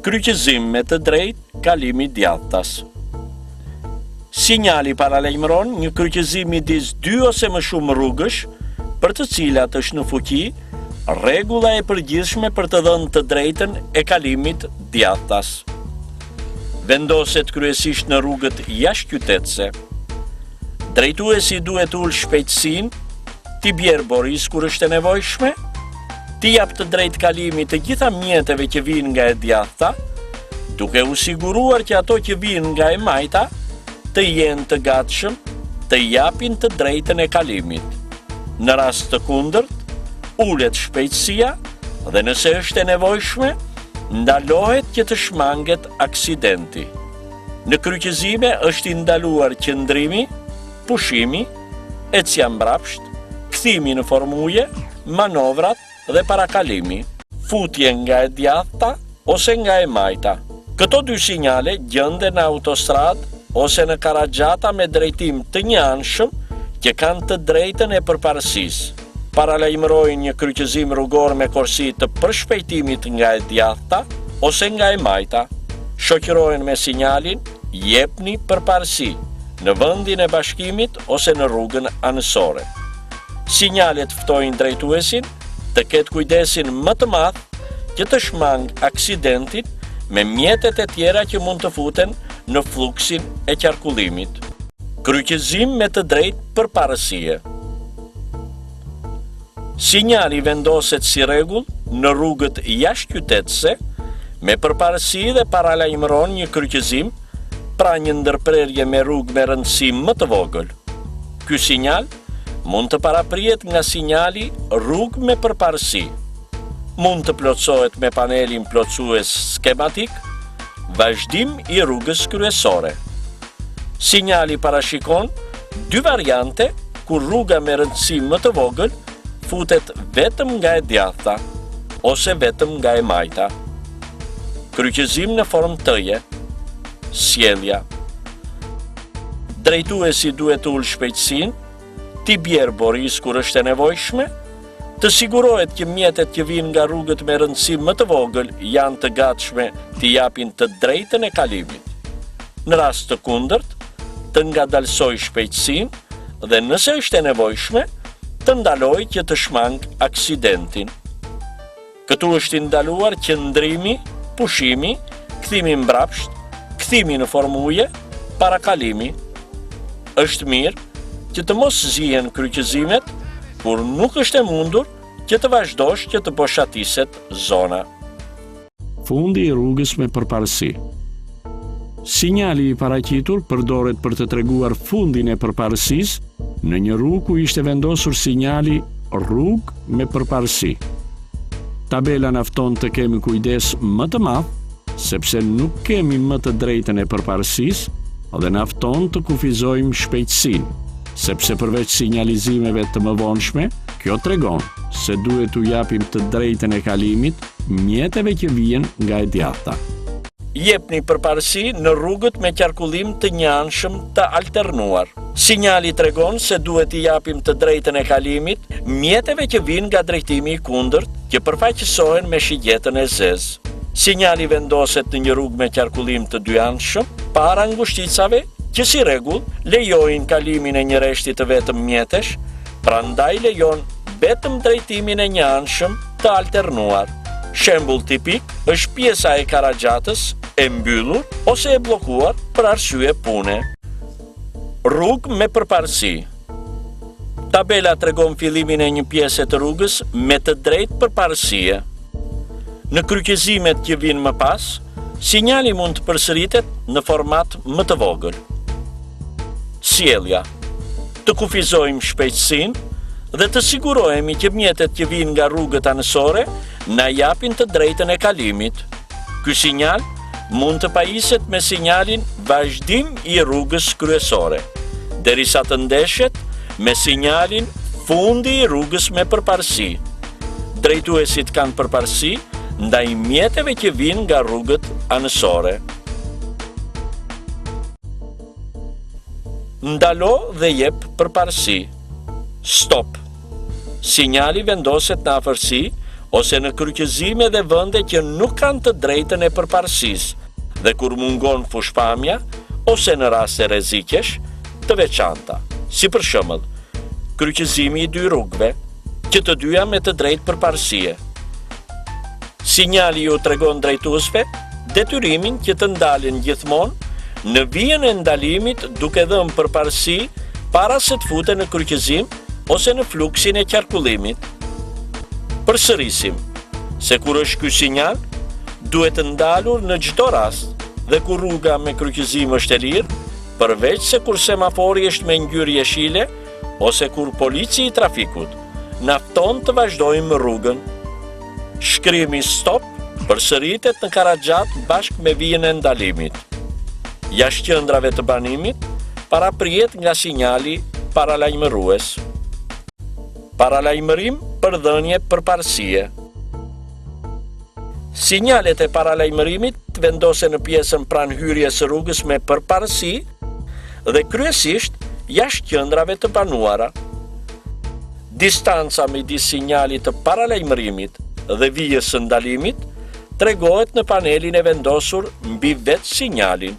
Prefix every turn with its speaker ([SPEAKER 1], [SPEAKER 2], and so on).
[SPEAKER 1] Kryqëzim me të drejtë kalimi djathtas. Sinjali paralajmëron një kryqëzim midis dy ose më shumë rrugësh, për të cilat është në fuqi rregulla e përgjithshme për të dhënë të drejtën e kalimit djathtas. Vendoset kryesisht në rrugët jashtëqytetëse. Drejtuesi duhet ul shpejtësinë, t'i bjerë boris kur është e nevojshme, t'i jap të drejtë kalimit të gjitha mjeteve që vijnë nga e djathta, duke u siguruar që ato që vijnë nga e majta të jenë të gatshëm të japin të drejtën e kalimit. Në rast të kundërt, ulet shpejtësia dhe nëse është e nevojshme, ndalohet që të shmanget aksidenti. Në kryqëzime është i ndaluar qëndrimi, pushimi, ecja mbrapsht, kthimi në formuje, manovrat dhe parakalimi, futje nga e djathta ose nga e majta. Këto dy sinjale gjenden në autostradë ose në karaxhata me drejtim të njëanshëm që kanë të drejtën e përparësisë. Paralajmërojnë një kryqëzim rrugor me korsi të përshpejtimit nga e djathta ose nga e majta. Shoqërohen me sinjalin "jepni përparësi" në vendin e bashkimit ose në rrugën anësore. Sinjalet ftojnë drejtuesin të ketë kujdesin më të madh që të shmang aksidentin me mjetet e tjera që mund të futen në fluksin e qarkullimit. Kryqëzim me të drejtë përparësie. Sinjali vendoset si rregull në rrugët jashtëqytetëse me përparësi dhe paralajmëron një kryqëzim, pra një ndërprerje me rrugë me rëndësi më të vogël. Ky sinjal mund të paraprihet nga sinjali rrugë me përparësi. Mund të plotësohet me panelin plotësues skematik, vazhdim i rrugës kryesore. Sinjali parashikon dy variante ku rruga me rëndësi më të vogël futet vetëm nga e djathta ose vetëm nga e majta. Kryqëzim në formë T-je. Sjellja. Drejtuesi duhet ul shpejtësinë, t'i bjerë boris kur është e nevojshme, të sigurohet që mjetet që vijnë nga rrugët me rëndësi më të vogël janë të gatshme t'i japin të drejtën e kalimit. Në rast të kundërt, të ngadalsoj shpejtësinë dhe nëse është e nevojshme, të ndaloj që të shmang aksidentin. Këtu është i ndaluar qëndrimi, pushimi, kthimi mbrapsht, kthimi në formuje, parakalimi. Është mirë që të mos zihen kryqëzimet, kur nuk është e mundur që të vazhdosh që të boshatiset zona.
[SPEAKER 2] Fundi i rrugës me përparësi. Sinjali i paraqitur përdoret për të treguar fundin e përparësisë në një rrugë ku ishte vendosur sinjali rrugë me përparësi. Tabela na fton të kemi kujdes më të madh, sepse nuk kemi më të drejtën e përparësisë dhe na fton të kufizojmë shpejtësinë, sepse përveç sinjalizimeve të mëvonshme, kjo tregon se duhet t'u japim të drejtën e kalimit mjeteve që vijnë nga e djathta.
[SPEAKER 1] Jepni përparësi në rrugët me qarkullim të njëanshëm të alternuar. Sinjali tregon se duhet t'i japim të drejtën e kalimit mjeteve që vijnë nga drejtimi i kundërt, që përfaqësohen me shigjetën e zezë. Sinjali vendoset në një rrugë me qarkullim të dyanshëm para ngushticave që si rregull lejojnë kalimin e një rreshti të vetëm mjetesh, prandaj lejon vetëm drejtimin e njëanshëm të alternuar. Shembull tipik është pjesa e karaxhatës e mbyllur ose e bllokuar për arsye pune. Rrugë me përparësi. Tabela tregon fillimin e një pjese të rrugës me të drejtë përparësie. Në kryqëzimet që vinë më pas, sinjali mund të përsëritet në format më të vogël. Sjellja. Të kufizojmë shpejtësinë dhe të sigurohemi që mjetet që vijnë nga rrugët anësore na japin të drejtën e kalimit. Ky sinjal mund të pajiset me sinjalin vazhdim i rrugës kryesore, derisa të ndeshet me sinjalin fundi i rrugës me përparësi. Drejtuesit kanë përparësi ndaj mjeteve që vijnë nga rrugët anësore. Ndalo dhe jep përparësi. Stop. Sinjali vendoset në afërsi ose në kryqëzime dhe vende që nuk kanë të drejtën e përparësisë dhe kur mungon fushpamja ose në raste rrezikesh të veçanta, si për shembull, kryqëzimi i 2 rrugëve, që të dyja me të drejtë përparësie. Sinjali ju tregon drejtuesve detyrimin që të ndalen gjithmonë në vijën e ndalimit duke dhënë përparësi para se të futen në kryqëzim ose në fluksin e qarkullimit. Përsërisim se kur është ky sinjal, duhet të ndalur në çdo rast dhe kur rruga me kryqëzim është e lirë, përveç se kur semafori është me ngjyrë jeshile ose kur polici i trafikut nafton të vazhdojmë rrugën. Shkrimi stop përsëritet në Karaxhat bashkë me vijën e ndalimit. Jashtë qendrave të banimit, paraprihet nga sinjali paralajmërues. Paralajmërim për dhënie përparësie. Sinjalet e paralajmërimit vendosen në pjesën pranë hyrjes së rrugës me përparësi dhe kryesisht jashtë qendrave të banuara. Distanca midis sinjalit të paralajmërimit dhe vijës së ndalimit tregohet në panelin e vendosur mbi vetë sinjalin.